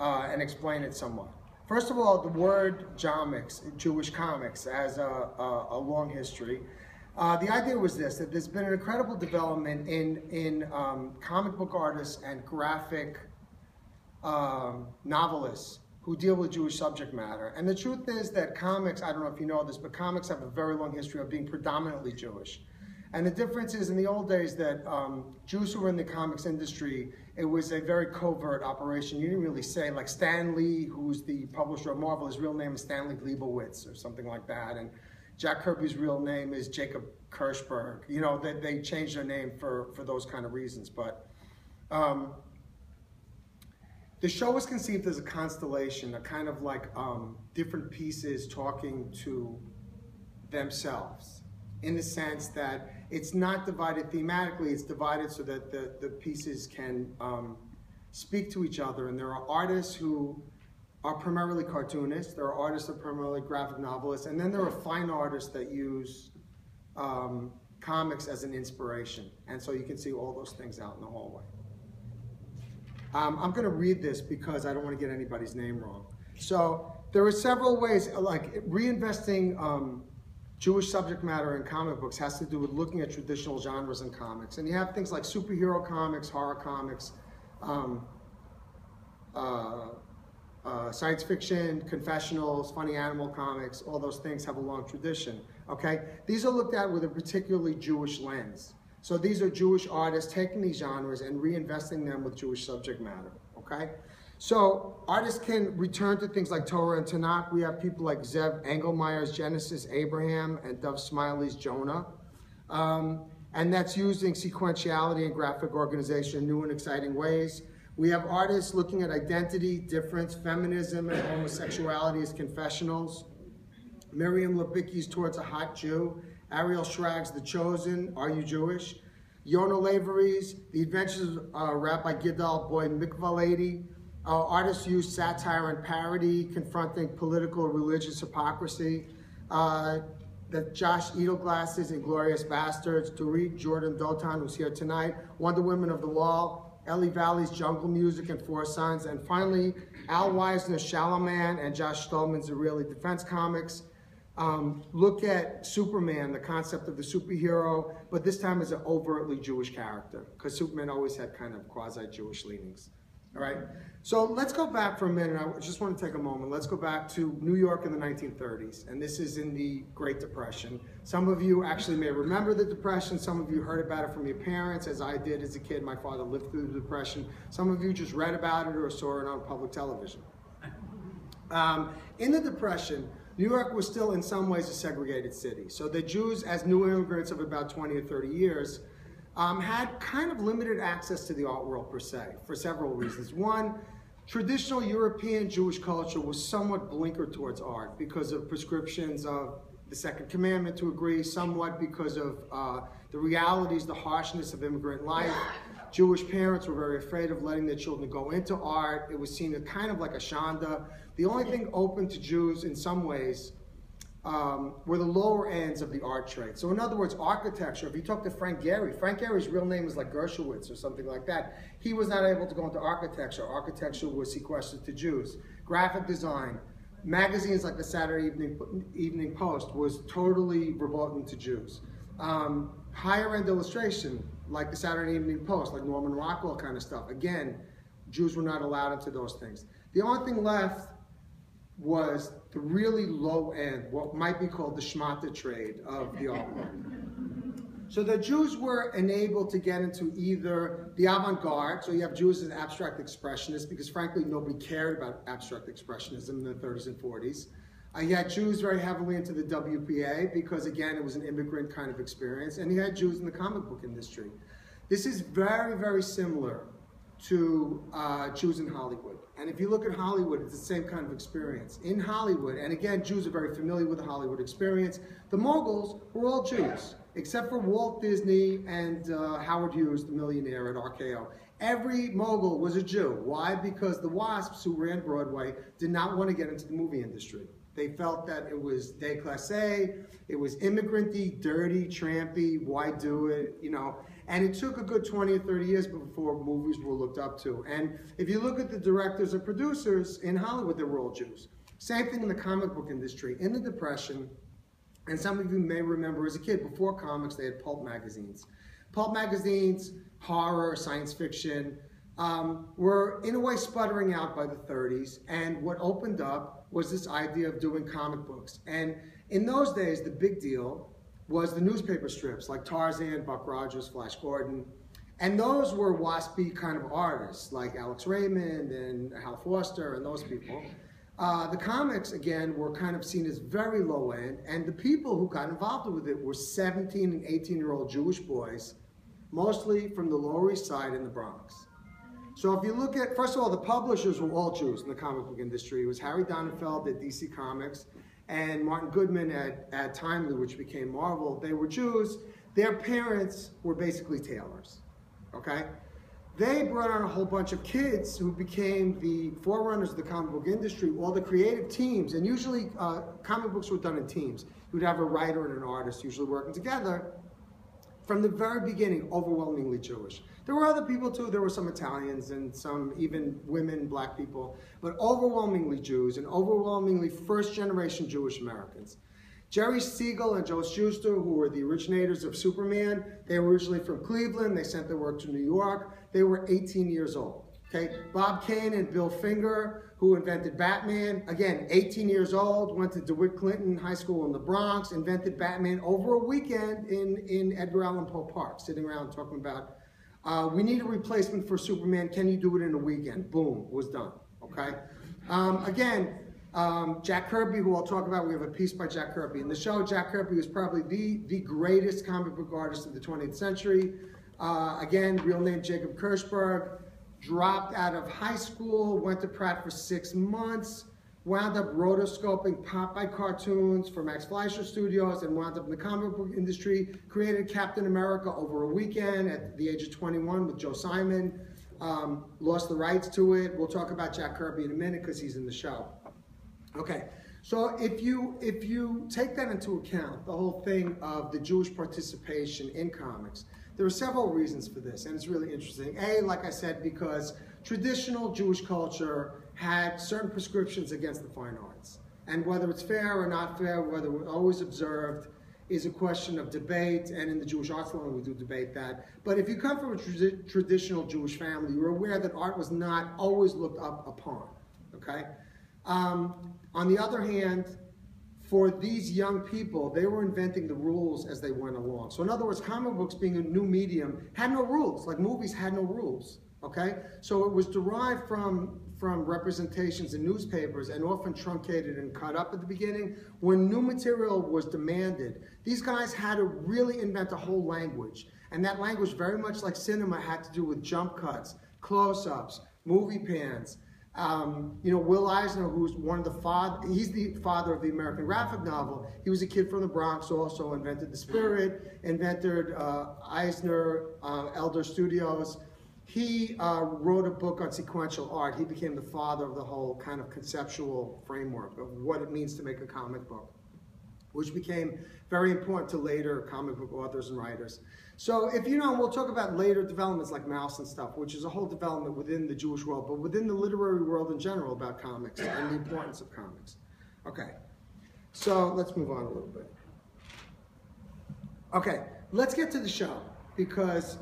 and explain it somewhat. First of all, the word JOMIX, Jewish Comics, has a long history. The idea was this, that there's been an incredible development in comic book artists and graphic novelists who deal with Jewish subject matter. And the truth is that comics, I don't know if you know this, but comics have a very long history of being predominantly Jewish. And the difference is in the old days that Jews who were in the comics industry, it was a very covert operation. You didn't really say, like Stan Lee, who's the publisher of Marvel, his real name is Stanley Leibowitz or something like that. And Jack Kirby's real name is Jacob Kirschberg. You know, they changed their name for those kind of reasons. But the show was conceived as a constellation, a kind of like different pieces talking to themselves, in the sense that it's not divided thematically, it's divided so that the pieces can speak to each other. And there are artists who are primarily cartoonists, there are artists that are primarily graphic novelists, and then there are fine artists that use comics as an inspiration. And so you can see all those things out in the hallway. I'm going to read this because I don't want to get anybody's name wrong. So there are several ways, like reinvesting Jewish subject matter in comic books has to do with looking at traditional genres in comics. And you have things like superhero comics, horror comics, science fiction, confessionals, funny animal comics, all those things have a long tradition, okay? These are looked at with a particularly Jewish lens. So these are Jewish artists taking these genres and reinvesting them with Jewish subject matter, okay? So artists can return to things like Torah and Tanakh. We have people like Zev Engelmeyer's Genesis, Abraham, and Dov Smiley's Jonah. And that's using sequentiality and graphic organization in new and exciting ways. We have artists looking at identity, difference, feminism, and homosexuality as confessionals. Miriam Lebicki's Towards a Hot Jew. Ariel Schrag's The Chosen, Are You Jewish? Yonah Lavery's The Adventures of Rabbi Gidal Boy Mikvah Lady. Artists use satire and parody, confronting political and religious hypocrisy. The Josh Edelglass's Inglorious Bastards. Dorit Jordan Dotan, who's here tonight. Wonder Women of the Wall. Ellie Valley's Jungle Music and Four Sons. And finally, Al Weisner's Shalaman and Josh Stolman's Israeli Defense Comics. Look at Superman, the concept of the superhero, but this time as an overtly Jewish character, because Superman always had kind of quasi-Jewish leanings. All right, so let's go back for a minute. I just want to take a moment. Let's go back to New York in the 1930s, and this is in the Great Depression. Some of you actually may remember the Depression. Some of you heard about it from your parents, as I did as a kid. My father lived through the Depression. Some of you just read about it or saw it on public television. In the Depression, New York was still in some ways a segregated city. So the Jews, as new immigrants of about 20 or 30 years, had kind of limited access to the art world per se, for several reasons. One, traditional European Jewish culture was somewhat blinkered towards art because of prescriptions of the Second Commandment, to agree, somewhat because of the realities, the harshness of immigrant life. Jewish parents were very afraid of letting their children go into art. It was seen as kind of like a shanda. The only thing open to Jews in some ways were the lower ends of the art trade. So in other words, architecture, if you talk to Frank Gehry's real name was like Gershowitz or something like that. He was not able to go into architecture. Architecture was sequestered to Jews. Graphic design, magazines like the Saturday Evening Post was totally verboten to Jews. Higher end illustration, like the Saturday Evening Post, like Norman Rockwell kind of stuff. Again, Jews were not allowed into those things. The only thing left was the really low end, what might be called the schmata trade of the art world. So the Jews were enabled to get into either the avant-garde, so you have Jews as abstract expressionists, because frankly nobody cared about abstract expressionism in the 30s and 40s. You had Jews very heavily into the WPA, because again it was an immigrant kind of experience, and you had Jews in the comic book industry. This is very, very similar to Jews in Hollywood. And if you look at Hollywood, it's the same kind of experience. In Hollywood, and again, Jews are very familiar with the Hollywood experience, the moguls were all Jews, except for Walt Disney and Howard Hughes, the millionaire at RKO. Every mogul was a Jew. Why? Because the WASPs who ran Broadway did not want to get into the movie industry. They felt that it was déclassé, it was immigrant-y, dirty, trampy, why do it, you know? And it took a good 20 or 30 years before movies were looked up to. And if you look at the directors and producers in Hollywood, they were all Jews. Same thing in the comic book industry. In the Depression, and some of you may remember as a kid, before comics, they had pulp magazines. Pulp magazines, horror, science fiction, were in a way sputtering out by the 30s. And what opened up was this idea of doing comic books. And in those days, the big deal was the newspaper strips like Tarzan, Buck Rogers, Flash Gordon. And those were waspy kind of artists like Alex Raymond and Hal Foster and those people. The comics, again, were kind of seen as very low end, and the people who got involved with it were 17 and 18-year-old Jewish boys, mostly from the Lower East Side in the Bronx. So if you look at, first of all, the publishers were all Jews in the comic book industry. It was Harry Donenfeld at DC Comics and Martin Goodman at Timely, which became Marvel. They were Jews. Their parents were basically tailors, okay? They brought on a whole bunch of kids who became the forerunners of the comic book industry, all the creative teams, and usually comic books were done in teams. You would have a writer and an artist usually working together. From the very beginning, overwhelmingly Jewish. There were other people too. There were some Italians and some even women, black people, but overwhelmingly Jews and overwhelmingly first-generation Jewish Americans. Jerry Siegel and Joe Shuster, who were the originators of Superman, they were originally from Cleveland. They sent their work to New York. They were 18 years old. Okay, Bob Kane and Bill Finger, who invented Batman, again, 18 years old, went to DeWitt Clinton High School in the Bronx, invented Batman over a weekend in Edgar Allan Poe Park, sitting around talking about, we need a replacement for Superman, can you do it in a weekend? Boom, was done, okay? Jack Kirby, who I'll talk about, we have a piece by Jack Kirby. In the show, Jack Kirby was probably the greatest comic book artist of the 20th century. Again, real name Jacob Kirschberg. Dropped out of high school, went to Pratt for 6 months, wound up rotoscoping Popeye cartoons for Max Fleischer Studios, and wound up in the comic book industry, created Captain America over a weekend at the age of 21 with Joe Simon, lost the rights to it. We'll talk about Jack Kirby in a minute because he's in the show. Okay, so if you take that into account, the whole thing of the Jewish participation in comics, there are several reasons for this, and it's really interesting. A, like I said, because traditional Jewish culture had certain prescriptions against the fine arts. And whether it's fair or not fair, whether it was always observed, is a question of debate, and in the Jewish Art Salon we do debate that. But if you come from a traditional Jewish family, you're aware that art was not always looked up upon, okay? On the other hand, for these young people, they were inventing the rules as they went along. So in other words, comic books being a new medium had no rules, like movies had no rules, okay? So it was derived from representations in newspapers and often truncated and cut up at the beginning. When new material was demanded, these guys had to really invent a whole language. And that language, very much like cinema, had to do with jump cuts, close-ups, movie pans. Will Eisner, who's he's the father of the American graphic novel. He was a kid from the Bronx, also invented the spirit, invented Eisner, Elder Studios. He wrote a book on sequential art. He became the father of the whole kind of conceptual framework of what it means to make a comic book, which became very important to later comic book authors and writers. So if you know, we'll talk about later developments like Mouse and stuff, which is a whole development within the Jewish world, but within the literary world in general about comics and the importance of comics. Okay, so let's move on a little bit. Okay, let's get to the show, because